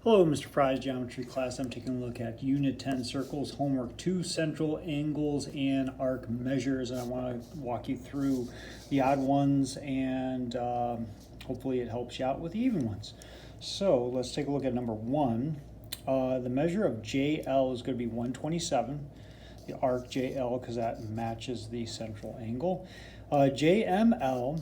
Hello, Mr. Fry's geometry class. I'm taking a look at Unit 10 circles, homework 2, central angles and arc measures. And I want to walk you through the odd ones and hopefully it helps you out with the even ones. So let's take a look at number 1. The measure of JL is going to be 127. The arc JL, because that matches the central angle. JML,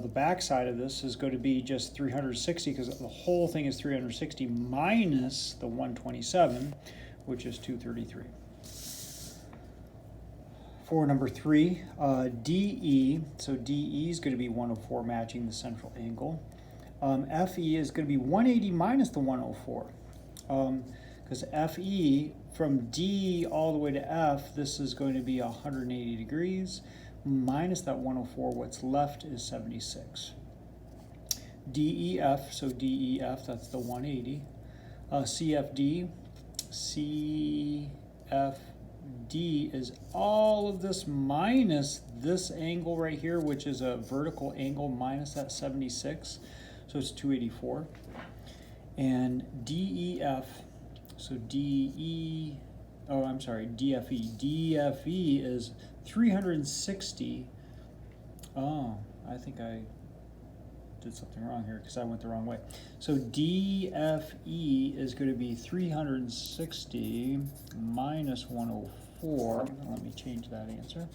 the back side of this is going to be just 360 because the whole thing is 360 minus the 127, which is 233. For number 3, DE, so DE is going to be 104 matching the central angle. FE is going to be 180 minus the 104. Because FE from D all the way to F, this is going to be 180 degrees. Minus that 104, what's left is 76. DEF, so DEF, that's the 180. CFD, CFD is all of this minus this angle right here, which is a vertical angle minus that 76, so it's 284. And DEF, so DFE is 360. Oh, I think I did something wrong here because I went the wrong way. So DFE is going to be 360 minus 104. Let me change that answer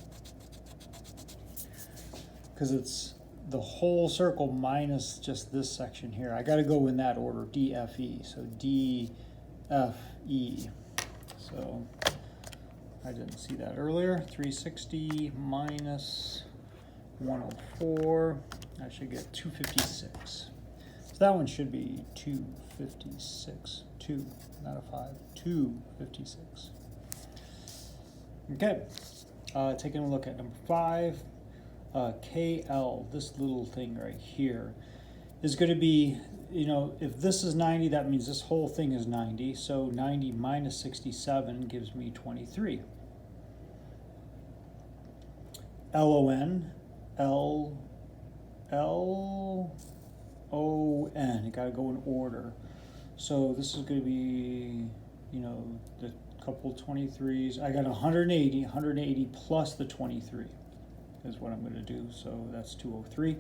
because it's the whole circle minus just this section here. I got to go in that order, DFE. So DFE. So I didn't see that earlier. 360 minus 104. I should get 256. So that one should be 256. 2, not a 5. 256. Okay. Taking a look at number 5. KL, this little thing right here, is going to be, if this is 90, that means this whole thing is 90. So 90 minus 67 gives me 23. LON, LON, you gotta go in order. So this is gonna be, the couple 23s. I got 180 plus the 23 is what I'm gonna do. So that's 203.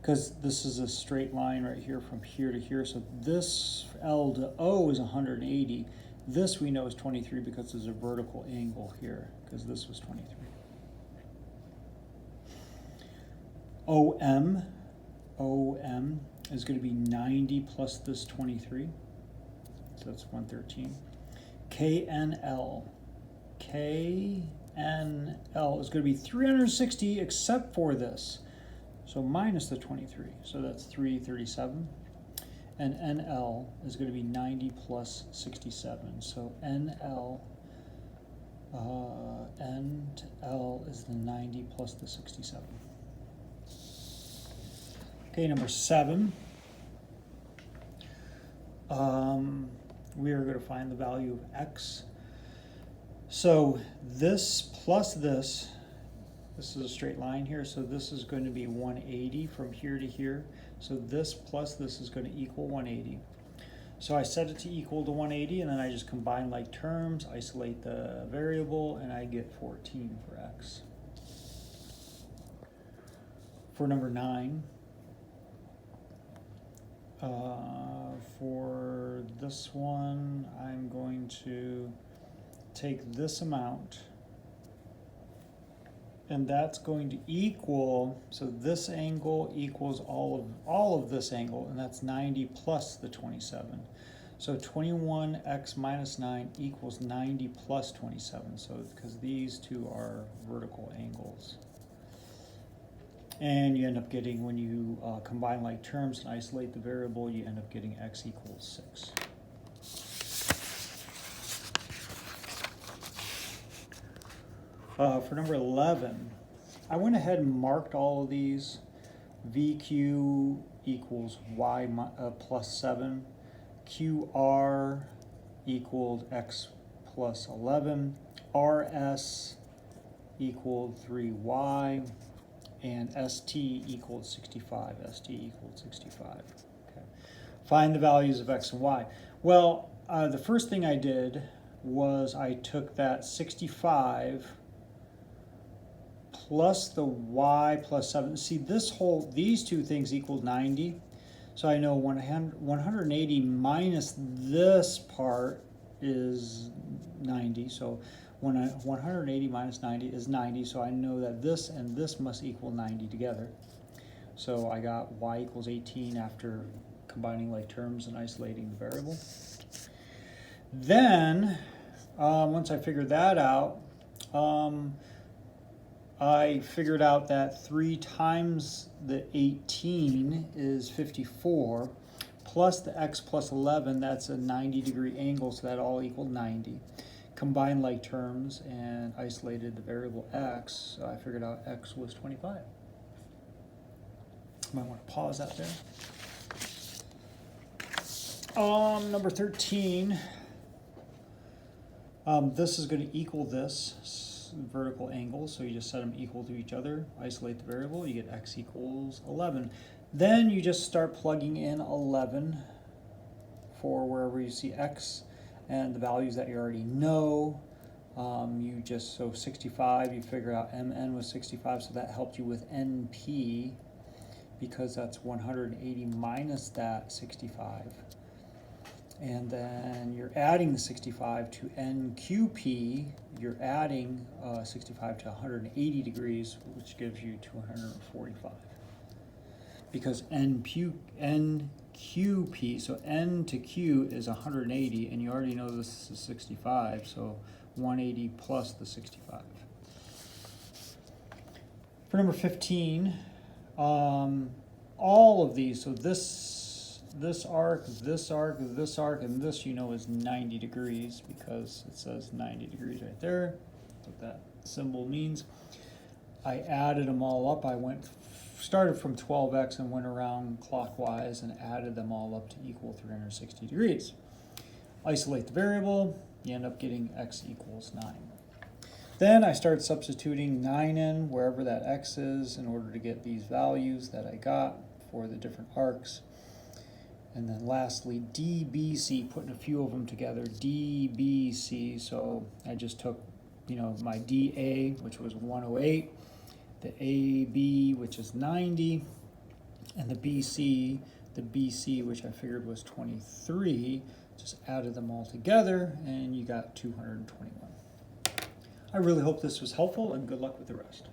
Because this is a straight line right here from here to here. So this L to O is 180. This we know is 23 because there's a vertical angle here, because this was 23. OM is going to be 90 plus this 23. So that's 113. KNL is going to be 360 except for this. So minus the 23, so that's 337. And NL is going to be 90 plus 67. So NL is the 90 plus the 67. Okay, number 7. We are going to find the value of X. So this plus this is a straight line here, so this is going to be 180 from here to here. So this plus this is going to equal 180. So I set it to equal to 180, and then I just combine like terms, isolate the variable, and I get 14 for X. For number 9, for this one, I'm going to take this amount, and that's going to equal, so this angle equals all of this angle, and that's 90 plus the 27. So 21x minus 9 equals 90 plus 27, so because these two are vertical angles. And you end up getting, when you combine like terms and isolate the variable, you end up getting x equals 6. For number 11, I went ahead and marked all of these. VQ equals y plus 7. QR equaled x plus 11. RS equaled 3y. And ST equaled 65. ST equaled 65. Okay. Find the values of x and y. Well, the first thing I did was I took that 65 plus the y plus 7. See, these two things equal 90. So I know 180 minus this part is 90. So 180 minus 90 is 90. So I know that this and this must equal 90 together. So I got y equals 18 after combining like terms and isolating the variable. Then, once I figured that out, I figured out that 3 times the 18 is 54, plus the x plus 11, that's a 90-degree angle, so that all equaled 90. Combined like terms and isolated the variable x, so I figured out x was 25. Might want to pause that there. Number 13, this is going to equal this vertical angle, so you just set them equal to each other, isolate the variable, you get x equals 11. Then you just start plugging in 11 for wherever you see x and the values that you already know. So 65, you figure out mn was 65, so that helped you with np, because that's 180 minus that 65. And then you're adding the 65 to NQP, you're adding 65 to 180 degrees, which gives you 245. Because NQP, so N to Q is 180, and you already know this is 65, so 180 plus the 65. For number 15, all of these, so this arc, this arc, this arc, and this, you know, is 90 degrees because it says 90 degrees right there. That's what that symbol means. I added them all up. I started from 12x and went around clockwise and added them all up to equal 360 degrees. Isolate the variable, you end up getting x equals 9. Then I start substituting 9 in wherever that x is in order to get these values that I got for the different arcs. And then lastly, DBC, putting a few of them together, DBC, so I just took, my DA, which was 108, the AB, which is 90, and the BC, which I figured was 23, just added them all together, and you got 221. I really hope this was helpful, and good luck with the rest.